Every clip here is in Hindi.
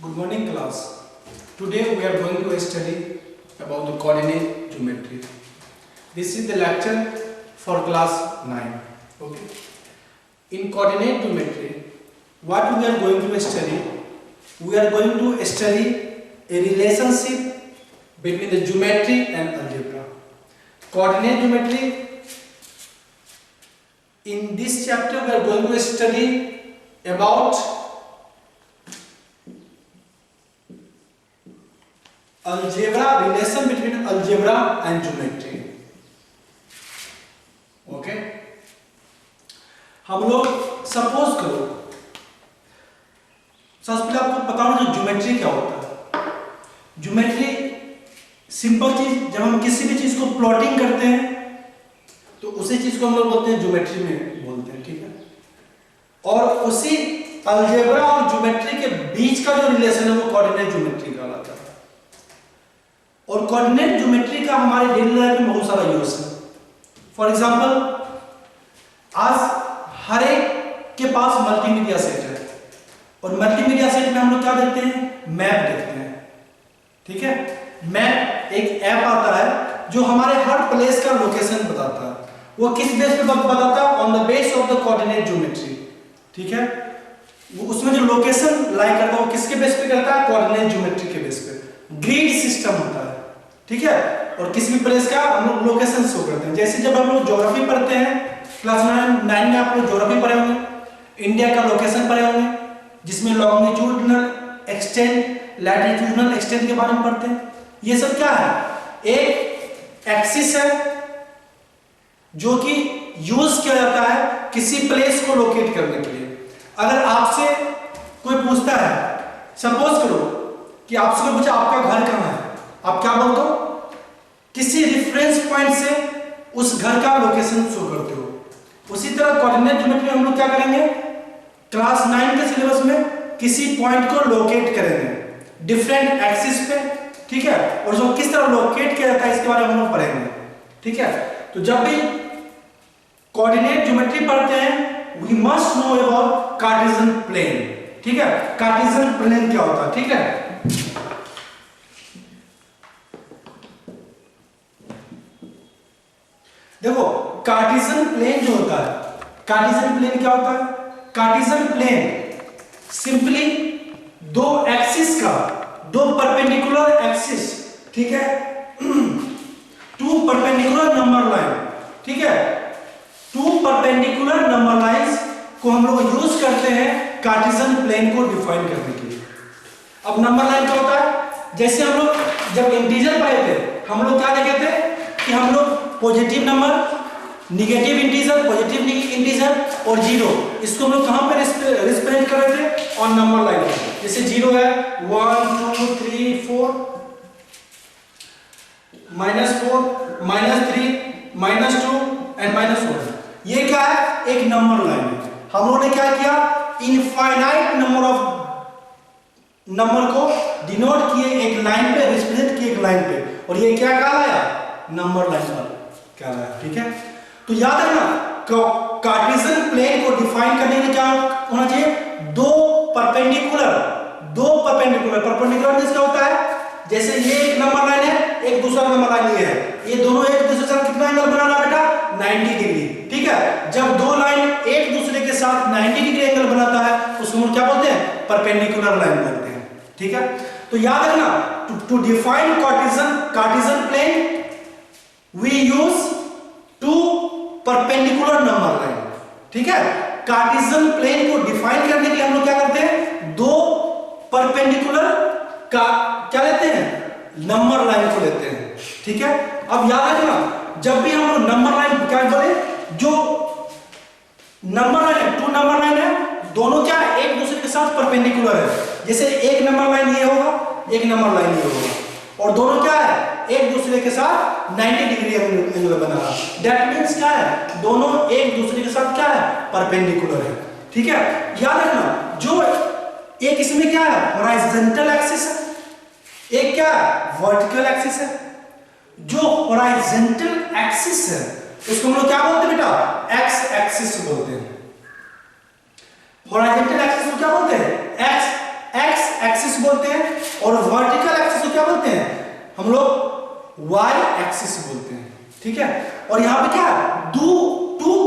Good morning class. Today we are going to study about the coordinate geometry. This is the lecture for class 9. Okay. In coordinate geometry, what we are going to study? We are going to study a relationship between the geometry and algebra. Coordinate geometry. In this chapter we are going to study about algebra, relation between algebra and geometry. Okay हम लोग सपोज करो, सबसे पहले आपको पता होना जो ज्योमेट्री क्या होता है. ज्योमेट्री सिंपल चीज, जब हम किसी भी चीज को प्लॉटिंग करते हैं तो उसी चीज को हम लोग बोलते हैं ज्योमेट्री में बोलते हैं. ठीक है. और उसी अलजेब्रा और ज्योमेट्री के बीच का जो रिलेशन है वो कोऑर्डिनेट ज्योमेट्री कहलाता है. और कोऑर्डिनेट ज्योमेट्री का हमारे डेली लाइफ में बहुत सारा यूज है. फॉर एग्जांपल, आज हर एक के पास मल्टीमीडिया सेट है और मल्टीमीडिया सेट में हम लोग क्या देखते हैं? मैप देखते हैं. ठीक है. मैप एक ऐप आता है जो हमारे हर प्लेस का लोकेशन बताता है. वो किस बेस पे बताता है? On the base of the coordinate geometry. ठीक है. उसमें जो लोकेशन लाई करता है वो किसके बेस पे करता है? कोऑर्डिनेट ज्योमेट्री के बेस पे. ग्रिड सिस्टम होता है. ठीक है. और किसी भी प्लेस का हम लोग लोकेशन शो करते हैं. जैसे जब हम लोग ज्योग्राफी पढ़ते हैं क्लास 9 में, आप लोग ज्योग्राफी पढ़े होंगे, इंडिया का लोकेशन पढ़े होंगे, जिसमें लॉन्गिट्यूडनल एक्सटेंट, लैटिट्यूडनल एक्सटेंट के बारे में पढ़ते हैं. ये सब क्या है? एक एक्सिस है जो कि यूज किया जाता है किसी प्लेस को लोकेट करने के लिए. अगर आपसे कोई पूछता है, सपोज करो कि आपसे कोई पूछा आपका घर कहाँ है, आप क्या बोलते हो? किसी रेफरेंस पॉइंट से उस घर का लोकेशन शो करते हो. उसी तरह कोऑर्डिनेट ज्योमेट्री में हम लोग क्या करेंगे? क्लास 9 के सिलेबस में किसी पॉइंट को लोकेट करेंगे डिफरेंट एक्सिस पे. ठीक है. और जो किस तरह लोकेट किया जाता है इसके बारे में हम लोग पढ़ेंगे. ठीक है. तो जब भी कोऑर्डिनेट ज्योमेट्री पढ़ते हैं we must know about Cartesian plane. ठीक है. कार्टेशियन प्लेन क्या होता है? ठीक है. देखो, कार्टेशियन प्लेन जो होता है, कार्टेशियन प्लेन क्या होता है? कार्टेशियन प्लेन सिंपली दो एक्सिस का, दो परपेंडिकुलर एक्सिस, ठीक है, टू परपेंडिकुलर नंबर लाइन. ठीक है. टू परपेंडिकुलर नंबर लाइंस को हम लोग यूज करते हैं कार्टेशियन प्लेन को डिफाइन करने के लिए. अब नंबर लाइन क्या होता है? जैसे हम लोग जब इंटीजर पढ़े थे हम लोग क्या देखे थे कि हम लोग positive number, negative integer, positive integer और जीरो, इसको हम लोग कहां पे रिप्रेजेंट कर रहे थे? On number line. जैसे जीरो है 1 2 3 4, -4, -3, -2 एंड -1. ये क्या है? एक नंबर लाइन है. हम लोगों ने क्या किया? इनफाइनाइट नंबर ऑफ नंबर को डिनोट किए एक लाइन पे, रिप्रेजेंट किए एक लाइन पे, और ये क्या कहलाया? नंबर लाइन पर कहलाया. ठीक है. तो याद रखना, कार्टेशियन प्लेन को डिफाइन करने के लिए क्या होना चाहिए? दो परपेंडिकुलर मींस क्या होता है? जैसे ये एक नंबर लाइन है, एक दूसरा नंबर लाइन ये है, ये दोनों एक दूसरे के साथ कितना एंगल बना रहा बेटा? 90 डिग्री. ठीक है. जब दो लाइन एक दूसरे के साथ 90 डिग्री एंगल बनाता है उसको हम क्या बोलते हैं? परपेंडिकुलर लाइन बोलते हैं. ठीक है. तो याद रखना, to define Cartesian plane we use two perpendicular number line. ठीक है. कार्टेशियन प्लेन को डिफाइन करने के लिए हम लोग क्या करते हैं? दो परपेंडिकुलर का क्या लेते हैं? नंबर लाइन को लेते हैं. ठीक है. अब याद रखना, जब भी हम लोग नंबर लाइन क्या बोले, जो नंबर लाइन है, टू नंबर लाइन है, दोनों क्या है? एक दूसरे के साथ परपेंडिकुलर है. जैसे एक नंबर लाइन ये होगा, एक नंबर लाइन ये होगा, और दोनों क्या है? एक दूसरे के साथ 90 डिग्री एंगल बना रहा. दैट मींस क्या है? दोनों एक दूसरे के साथ क्या है? परपेंडिकुलर है. ठीक है. याद रखना, जो एक इसमें क्या है? हॉरिजॉन्टल एक्सिस है, एक क्या है? वर्टिकल एक्सिस है. जो हॉरिजॉन्टल एक्सिस है उसको हम लोग क्या बोलते हैं बेटा? एक्स एक्सिस बोलते हैं. हॉरिजॉन्टल एक्सिस को क्या बोलते हैं? एक्स एक्स एक्सिस बोलते हैं, और वर्टिकल एक्सिस को क्या बोलते हैं हम लोग, वाई एक्सिस बोलते हैं, ठीक है। और यहाँ पे क्या है, टू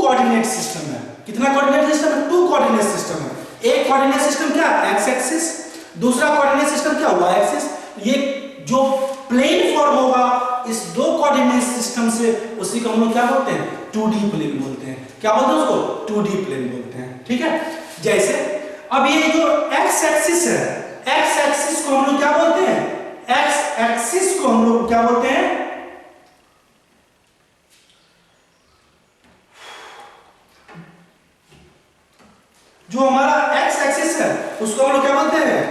कोऑर्डिनेट सिस्टम है। कितना कोऑर्डिनेट सिस्टम है, टू कोऑर्डिनेट सिस्टम है। एक कोऑर्डिनेट सिस्टम क्या है, एक्स एक्सिस, दूसरा कोऑर्डिनेट सिस्टम क्या, वाई एक्सिस। ये जो प्लेन फॉर्म होगा इस दो कोऑर्डिनेट सिस्टम से, उसी को हम लोग क्या बोलते हैं, 2D प्लेन बोलते हैं। क्या बोलते हैं उसको, 2D प्लेन बोलते हैं, ठीक है। जैसे अब ये जो एक्स एक्सिस है, एक्स एक्सिस को हम लोग क्या बोलते हैं, एक्स एक्सिस को हम लोग क्या बोलते हैं, जो हमारा एक्स एक्सिस है उसको हम लोग क्या बोलते हैं,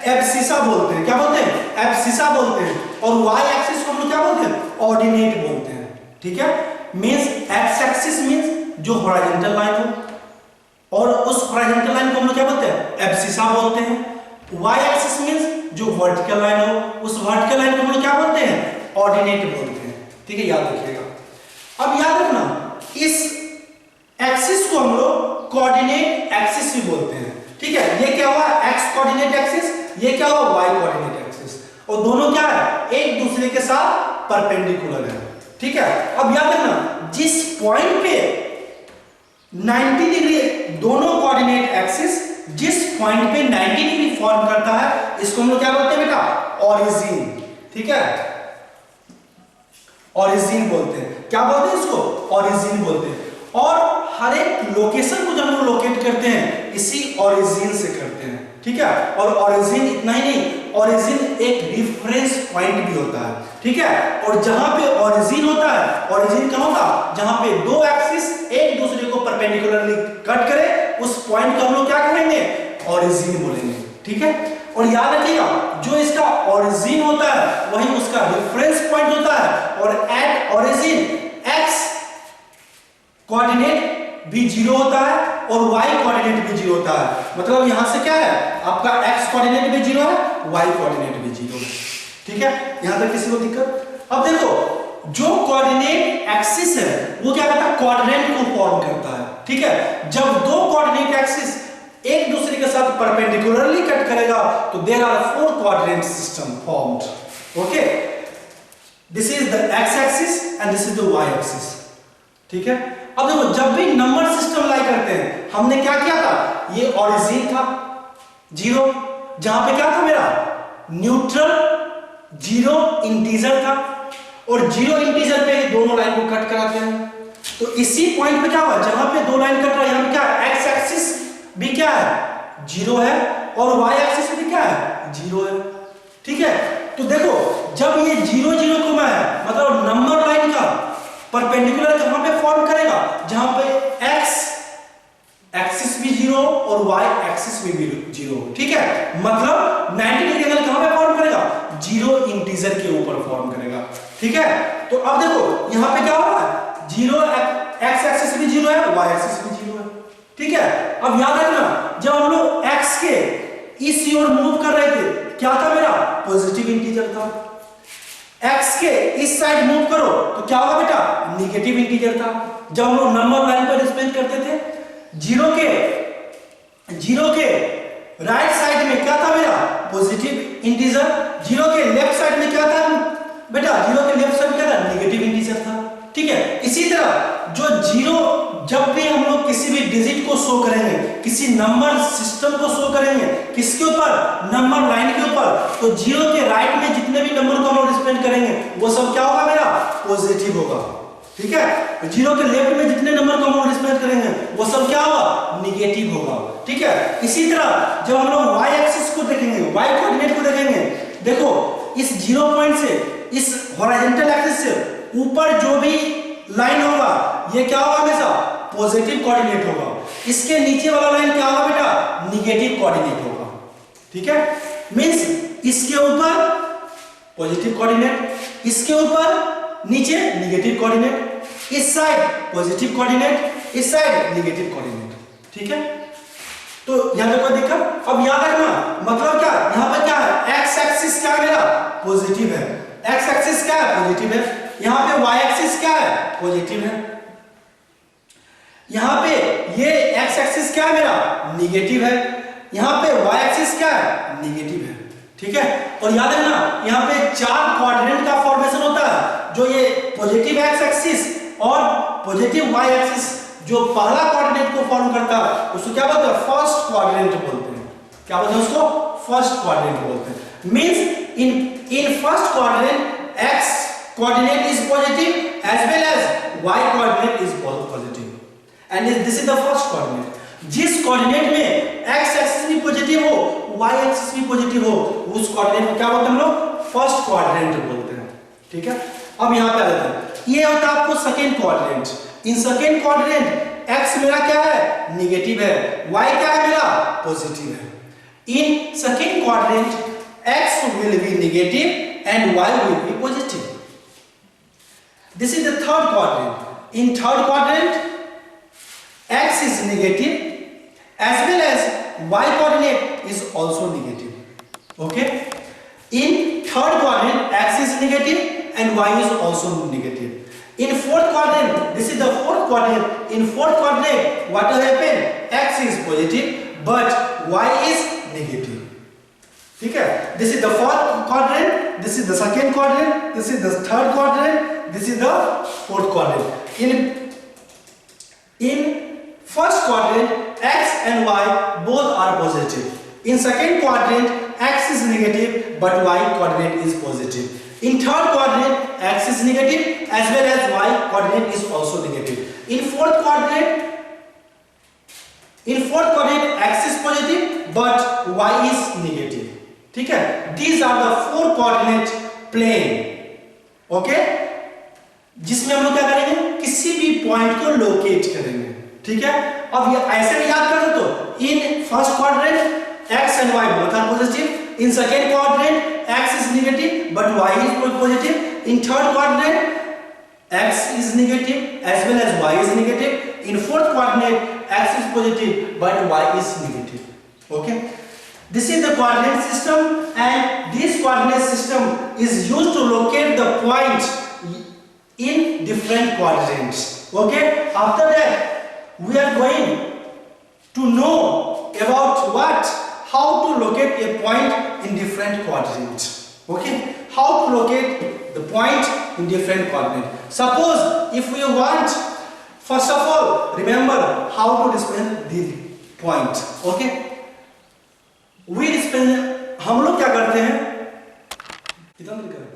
एब्सिसा बोलते हैं। क्या बोलते हैं, एब्सिसा बोलते हैं। और वाई एक्सिस को हम लोग क्या बोलते हैं, ऑर्डिनेट बोलते हैं, ठीक है। मींस एक्स एक्सिस मींस जो हॉरिजॉन्टल लाइन हो, और उस हॉरिजॉन्टल लाइन को हम लोग क्या बोलते हैं, एब्सिसा बोलते हैं। वाई एक्सिस मींस जो वर्टिकल लाइन हो, उस वर्टिकल लाइन को हम लोग क्या बोलते हैं, ऑर्डिनेट बोलते हैं, ठीक है। याद रखिएगा। अब याद रखना, इस एक्सिस को हम लोग कोऑर्डिनेट एक्सिस भी बोलते हैं, ठीक है। ये क्या हुआ, एक्स कोऑर्डिनेट एक्सिस, ये क्या हुआ, वाई कोऑर्डिनेट एक्सिस, और दोनों क्या है, एक दूसरे के साथ परपेंडिकुलर है, ठीक है। अब याद रखना, जिस पॉइंट पे 90 डिग्री दोनों कोऑर्डिनेट एक्सिस जिस पॉइंट पे 90 डिग्री फॉर्म करता है, इसको हम लोग क्या बोलते हैं बेटा, ऑरिजिन, ठीक है। ऑरिजिन बोलते हैं। क्या बोलते हैं इसको, ऑरिजिन बोलते हैं। और हर एक लोकेशन को जब हम लोकेट करते हैं इसी ऑरिजिन से करते हैं, ठीक है। और ऑरिजिन इतना ही नहीं, ऑरिजिन एक रिफरेंस पॉइंट भी होता है, ठीक है। और जहां पे ऑरिजिन होता है, ऑरिजिन कहां होगा, जहां पे दो एक्सिस एक दूसरे को परपेंडिकुलरली कट करे, उस पॉइंट को हम लोग क्या कहेंगे, ऑरिजिन बोलेंगे, ठीक है। और याद रखिएगा, जो इसका ऑरिजिन होता है वही उसका रेफरेंस पॉइंट होता है। और एट ऑरिजिन एक्स कोऑर्डिनेट भी 0 होता है और y कोऑर्डिनेट भी 0 होता है। मतलब यहां से क्या है, आपका x कोऑर्डिनेट भी 0 है, y कोऑर्डिनेट भी 0 है, ठीक है। यहां तक किसी को दिक्कत। अब देखो, जो कोऑर्डिनेट एक्सिस है वो क्या करता है, क्वाड्रेंट को फॉर्म करता है, ठीक है। जब दो कोऑर्डिनेट एक्सिस एक दूसरे के साथ परपेंडिकुलरली कट करेगा तो there are 4 quadrant system formed, okay. This is the x axis and this is the y axis, ठीक है। अब देखो, जब भी नंबर सिस्टम लाई करते हैं, हमने क्या किया था, ये ऑरिजिन था 0, जहां पे क्या था मेरा, न्यूट्रल 0 इंटीजर था, और 0 इंटीजर पे दोनों लाइन को कट कराते हैं। तो इसी पॉइंट पे क्या हुआ, जहां पे दो लाइन कट रहा है, यहां पे क्या है, एक्स एक्सिस भी क्या है, 0 है, और वाई एक्सिस भी क्या है, 0 है, ठीक है। तो देखो, जब ये 0 0 को मैं मतलब नंबर लाइन का परपेंडिकुलर कहां पे फॉर्म करेगा, जहां पे x एक्सिस भी 0 और y एक्सिस भी 0, ठीक है। मतलब 90 डिग्री एंगल कहां पे फॉर्म करेगा, 0 इंटीजर के ऊपर फॉर्म करेगा, ठीक है। तो अब देखो यहां पे क्या हो रहा है, 0 x एक्सिस भी 0 है, y एक्सिस भी 0 है, ठीक है। अब याद रखना, जब हम लोग x के इस ओर मूव कर रहे थे, क्या था मेरा, पॉजिटिव इंटीजर था। x के इस साइड मूव करो तो क्या होगा बेटा, नेगेटिव इंटीजर था। जब हम लोग नंबर लाइन पर रिप्रेजेंट करते थे, 0 के राइट साइड में क्या था मेरा, पॉजिटिव इंटीजर। 0 के लेफ्ट साइड में क्या था बेटा, 0 के लेफ्ट साइड में क्या था, नेगेटिव इंटीजर था, ठीक है। इसी तरह जो 0, जब भी हम लोग किसी भी डिजिट को शो करेंगे, किसी नंबर सिस्टम को शो करेंगे, किसके ऊपर, नंबर लाइन के ऊपर, तो 0 के राइट में जितने भी नंबर को हम लोग रिप्रेजेंट करेंगे वो सब क्या होगा मेरा, पॉजिटिव होगा, ठीक है। 0 के लेफ्ट में जितने नंबर को हम लोग रिप्रेजेंट करेंगे वो सब क्या होगा, नेगेटिव होगा, ठीक है। इसी तरह जब हम लोग y एक्सिस को देखेंगे, y कोऑर्डिनेट को देखेंगे, देखो इस 0 पॉइंट से इस हॉरिजॉन्टल एक्सिस से ऊपर जो भी लाइन होगा ये क्या होगा, हमेशा पॉजिटिव कोऑर्डिनेट होगा। इसके नीचे वाला लाइन क्या होगा बेटा, नेगेटिव कोऑर्डिनेट होगा, ठीक है। मींस इसके ऊपर पॉजिटिव कोऑर्डिनेट, इसके ऊपर नीचे नेगेटिव कोऑर्डिनेट, इस साइड पॉजिटिव कोऑर्डिनेट, इस साइड नेगेटिव कोऑर्डिनेट, ठीक है। तो यहां पे कोई दिक्कत। अब याद रखना, मतलब क्या, यहां पर क्या है, एक्स एक्सिस क्या है मेरा, पॉजिटिव है, एक्स एक्सिस क्या है, पॉजिटिव है। यहां पे y एक्सिस क्या है, पॉजिटिव है। यहां पे ये x एक्सिस क्या है मेरा, नेगेटिव है। यहाँ पे y एक्सिस क्या है, निगेटिव है, ठीक है। और याद है ना, यहाँ पे 4 क्वाड्रेंट का फॉर्मेशन होता है, जो ये पॉजिटिव x एक्सिस और पॉजिटिव y एक्सिस जो पहला क्वाड्रेंट को फॉर्म करता है उसको क्या बोलते हैं, फर्स्ट क्वाड्रेंट बोलते हैं। क्या बोलते हैं उसको, फर्स्ट क्वाड्रेंट बोलते हैं। Means in first quadrant x coordinate is positive as well as y coordinate is positive and this is the first coordinate। जिस कोऑर्डिनेट में x एक्सिस भी पॉजिटिव हो, y एक्सिस भी पॉजिटिव हो, उस कोऑर्डिनेट को क्या बोलते हैं हम लोग, फर्स्ट क्वाड्रेंट बोलते हैं, ठीक है। अब यहां पे आ जाते हैं, ये होता है आपको second quadrant. In second quadrant x मेरा क्या है, नेगेटिव है, y क्या है मेरा, पॉजिटिव है। In second quadrant x will be negative and y will be positive। This is the third quadrant। In third quadrant x is negative as well as y coordinate is also negative, okay। In third quadrant x is negative and y is also negative। In fourth quadrant, this is the fourth quadrant, in fourth quadrant what will happen, x is positive but y is negative, ठीक है। This is the fourth quadrant, this is the second quadrant, this is the third quadrant, this is the fourth quadrant। In first quadrant x and y both are positive। In second quadrant x is negative but y coordinate is positive। In third quadrant x is negative as well as y coordinate is also negative। In fourth quadrant x is positive but y is negative, ठीक है। These are the 4 coordinate plane, okay, जिसमें हम लोग क्या करेंगे, किसी भी पॉइंट को लोकेट करेंगे, ठीक है। अब ये ऐसे भी याद कर तो in first quadrant x and y both are positive। In second quadrant x is negative but y is positive। In third quadrant x is negative as well as y is negative। In fourth quadrant x is positive but y is negative, okay। This is the coordinate system and this coordinate system is used to locate the points in different quadrants, okay। After that we are going to know about what, how to locate a point in different quadrants, okay, how to locate the point in different quadrants। Suppose if we want, first of all remember how to dispense the point, okay। we dispense, हम लोग क्या करते हैं, कितना मिनट करें,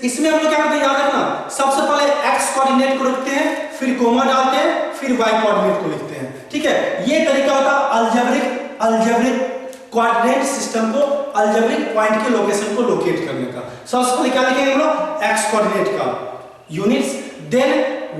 इसमें हम लोग क्या करते हैं, याद रखना, सबसे पहले x कोऑर्डिनेट को रखते हैं, फिर कोमा डालते हैं, फिर y कोऑर्डिनेट को लिखते हैं, ठीक है। ये तरीका होता है अलजेब्रिक कोऑर्डिनेट सिस्टम को, अलजेब्रिक पॉइंट के लोकेशन को लोकेट करने का। सबसे पहले क्या लिखेंगे हम लोग, x कोऑर्डिनेट का यूनिट्स, देन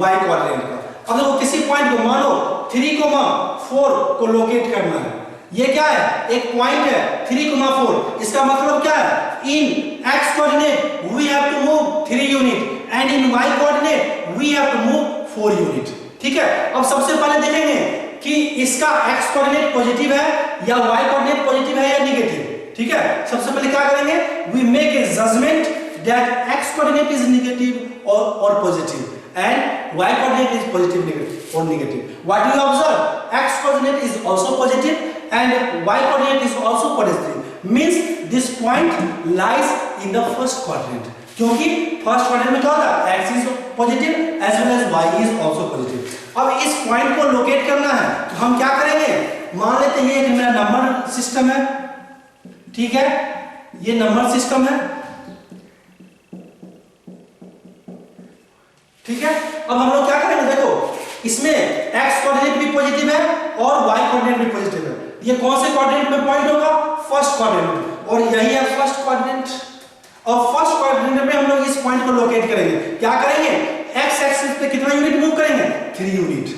y कोऑर्डिनेट का। अब देखो किसी पॉइंट को मानो 3,4 को लोकेट करना है, ये क्या है, एक पॉइंट है 3,4, इसका मतलब क्या है, in x coordinate we have to move 3 unit and in y coordinate we have to move 4 unit, ठीक है। अब सबसे पहले देखेंगे कि इसका x कोऑर्डिनेट पॉजिटिव है या y कोऑर्डिनेट पॉजिटिव है या नेगेटिव, ठीक है। सबसे पहले क्या करेंगे, we make a judgement that x coordinate is negative और positive and y coordinate is positive negative or negative। what you observe, x coordinate is also positive and y coordinate is also positive, means this point lies in the first quadrant, क्योंकि फर्स्ट क्वाड्रेंट में क्या होता है, x is positive as well as y is also positive। अब इस पॉइंट को लोकेट करना है तो हम क्या करेंगे, मान लेते हैं ये मेरा नंबर सिस्टम है, ठीक है, ये नंबर सिस्टम है, ठीक है। अब हम लोग क्या करेंगे, देखो इसमें x कोऑर्डिनेट भी पॉजिटिव है और y कोऑर्डिनेट भी पॉजिटिव है। ये कौन से क्वाड्रेंट में पॉइंट होगा, फर्स्ट क्वाड्रेंट में, और यही है फर्स्ट क्वाड्रेंट। और फर्स्ट क्वाड्रेंट में हम लोग इस पॉइंट को लोकेट करेंगे, क्या करेंगे, x एक्सिस पे कितना यूनिट मूव करेंगे, 3 यूनिट,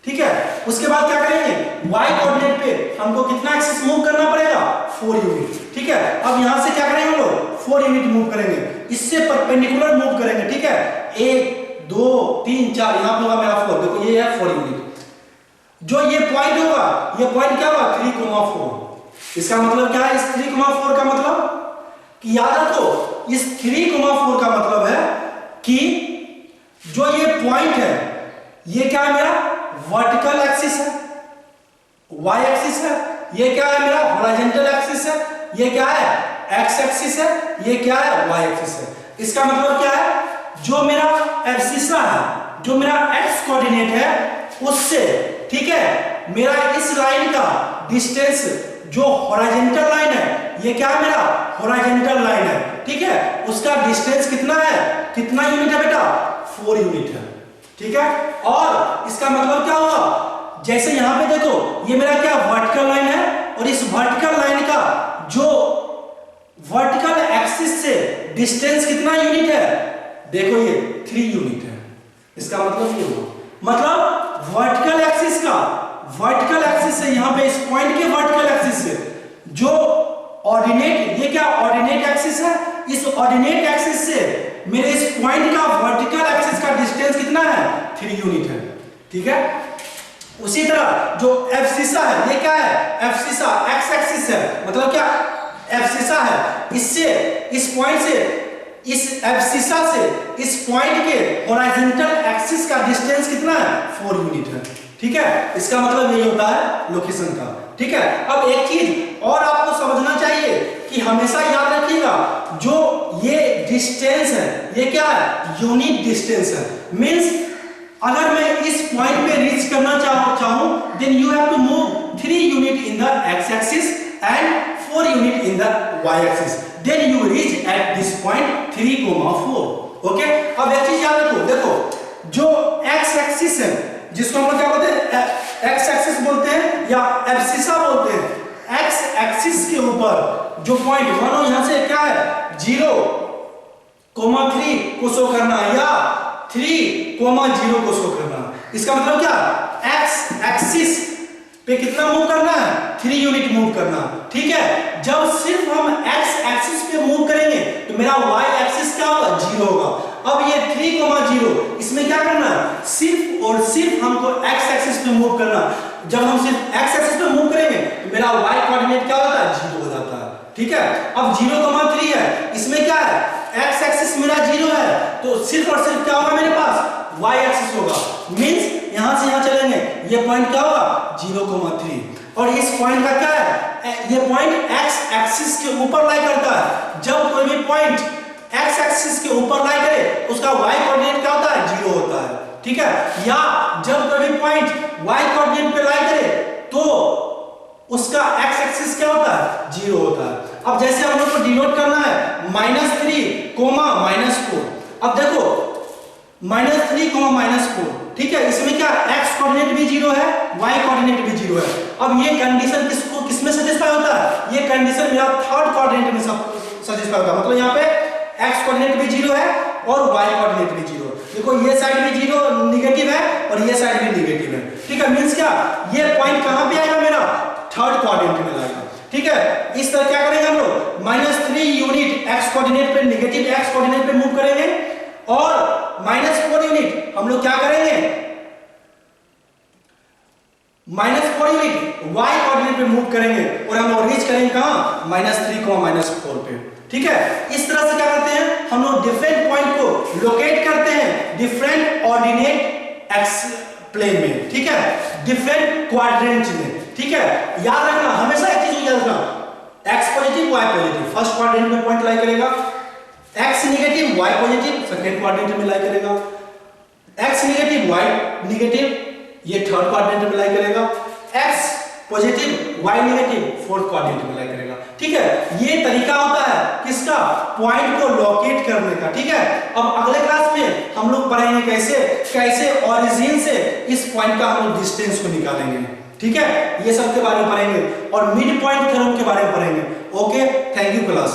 ठीक है। उसके बाद क्या करेंगे, y कोऑर्डिनेट पे हमको कितना एक्सिस मूव करना पड़ेगा, 4 यूनिट, ठीक है। अब यहां से क्या करेंगे हम लोग, 4 यूनिट मूव करेंगे, इससे परपेंडिकुलर मूव करेंगे, ठीक है। 1 2 3 4, यहां पे होगा मेरा 4, देखो ये है 4 यूनिट। जो ये पॉइंट होगा, ये पॉइंट क्या होगा, 3,4। इसका मतलब क्या है, इस 3,4 का मतलब कि याद रखो, इस 3,4 का मतलब है कि जो ये पॉइंट है ये क्या है, मेरा वर्टिकल एक्सिस है, वाई एक्सिस है, ये क्या है मेरा हॉरिजॉन्टल एक्सिस है, ये क्या है एक्स एक्सिस है, ये क्या है वाई एक्सिस है। इसका मतलब क्या है, जो मेरा एब्सिसा है, जो मेरा एक्स कोऑर्डिनेट है उससे, ठीक है, मेरा इस लाइन का डिस्टेंस जो हॉरिजॉन्टल लाइन है, ये क्या है मेरा हॉरिजॉन्टल लाइन है, ठीक है, उसका डिस्टेंस कितना है, कितना यूनिट है बेटा 4 यूनिट है, ठीक है। और इसका मतलब क्या हुआ, जैसे यहां पे देखो ये मेरा क्या वर्टिकल लाइन है, और इस वर्टिकल लाइन का जो वर्टिकल एक्सिस से डिस्टेंस कितना यूनिट है, देखो ये 3 यूनिट है। इसका मतलब ये हुआ, मतलब वर्टिकल एक्सिस का, वर्टिकल एक्सिस से यहां पे इस पॉइंट के वर्टिकल एक्सिस से जो ऑर्डिनेट, ये क्या ऑर्डिनेट एक्सिस है, इस ऑर्डिनेट एक्सिस से मेरे इस पॉइंट का वर्टिकल एक्सिस का डिस्टेंस कितना है 3 यूनिट है, ठीक है। उसी तरह जो एब्सिसा है, ये क्या है एब्सिसा एक्स एक्सिस है, मतलब क्या एब्सिसा है, इससे इस पॉइंट से, इस एब्सिसा से इस पॉइंट के हॉरिजॉन्टल एक्सिस का डिस्टेंस कितना है 4 यूनिट है, ठीक है। इसका मतलब यही होता है लोकेशन का, ठीक है। अब एक चीज और आपको समझना चाहिए कि हमेशा याद रखिएगा, जो ये डिस्टेंस है ये क्या है यूनिट डिस्टेंस है। मींस अगर मैं इस पॉइंट पे रीच करना चाहूं then you have to move 3 unit in the X axis and 4 unit in the Y axis, then you reach at this point 3,4। Okay, अब एक चीज याद रखो, देखो जो एक्स एक्सिस है, जिसको हम लोग क्या बोलते हैं एक्स एक्सिस बोलते हैं या एब्सिसा बोलते हैं, एक्स एक्सिस के ऊपर जो पॉइंट मानो यहां से क्या है 0,3 को शो करना है या 3,0 को शो करना। इसका मतलब क्या, एक्स एक्सिस पे कितना मूव करना है 3 यूनिट मूव करना, ठीक है। जब सिर्फ हम एक्स एक्सिस पे मूव करेंगे तो मेरा वाई एक्सिस क्या होगा 0 होगा। अब ये 3,0 इसमें क्या करना है, सिर्फ और सिर्फ हमको एक्स एक्सिस पे मूव करना। जब हम सिर्फ एक्स एक्सिस पे मूव करेंगे तो मेरा वाई कोऑर्डिनेट क्या होता है 0 हो जाता है, ठीक है। अब 0,3 है, इसमें क्या है एक्स एक्सिस मेरा 0 है, तो सिर्फ और सिर्फ क्या होगा मेरे पास वाई एक्सिस होगा। मींस यहां से यहां चलेंगे, ये पॉइंट क्या होगा 0,3, और इस पॉइंट का क्या है, ये पॉइंट एक्स एक्सिस के ऊपर लाई करता है। जब कोई भी पॉइंट एक्स एक्सिस के ऊपर लाई करे उसका वाई कोऑर्डिनेट क्या होता है 0 होता है, ठीक है। या जब कोई भी पॉइंट वाई कोऑर्डिनेट पे लाई करे तो उसका एक्स एक्सिस क्या होता है 0 होता है। अब जैसे हम लोग को डिनोट करना है -3, -4। अब देखो -3, -4, ठीक है, इसमें क्या x कोऑर्डिनेट भी 0 है, y कोऑर्डिनेट भी 0 है। अब ये कंडीशन किसमें सेटिस्फाई होता है, ये कंडीशन मेरा थर्ड कोऑर्डिनेट में सेटिस्फाई होता है। मतलब यहाँ पे x कोऑर्डिनेट भी 0 है और y कोऑर्डिनेट भी 0। देखो ये साइड भी 0 नेगेटिव है और ये साइड भी नेगेटिव है, ठीक है। मींस क्या, ये पॉइंट कहां पे आएगा मेरा थर्ड कोऑर्डिनेट में आएगा, ठीक है। इस तरह क्या करेंगे हम लोग -3 यूनिट x कोऑर्डिनेट पे, नेगेटिव x कोऑर्डिनेट पे मूव करेंगे, और -4 यूनिट हम लोग क्या करेंगे -4 यूनिट y कोऑर्डिनेट पे मूव करेंगे, और हम लोग रीच करेंगे कहां -3, -4 पे, ठीक है। इस तरह से क्या करते हैं हम लोग डिफरेंट पॉइंट को लोकेट करते हैं डिफरेंट ऑर्डिनेट एक्स प्लेन में, ठीक है, डिफरेंट क्वाड्रेंट में, ठीक है। याद रखना, हमेशा एक चीज याद रखना, x positive y positive first quadrant में पॉइंट लाई करेगा, x negative y positive second quadrant में लाई करेगा, x नेगेटिव y नेगेटिव ये थर्ड क्वाड्रेंट में लाई करेगा, x positive y negative fourth quadrant में लाई करेगा, ठीक है। ये तरीका होता है किसका, पॉइंट को लोकेट करने का, ठीक है। अब अगले क्लास में हम लोग पढ़ेंगे कैसे ओरिजिन से इस पॉइंट का हम लोग डिस्टेंस को निकालेंगे, ठीक है। ये सब के बारे में पढ़ेंगे और मिड पॉइंट थ्योरम के बारे में पढ़ेंगे। Okay, thank you class.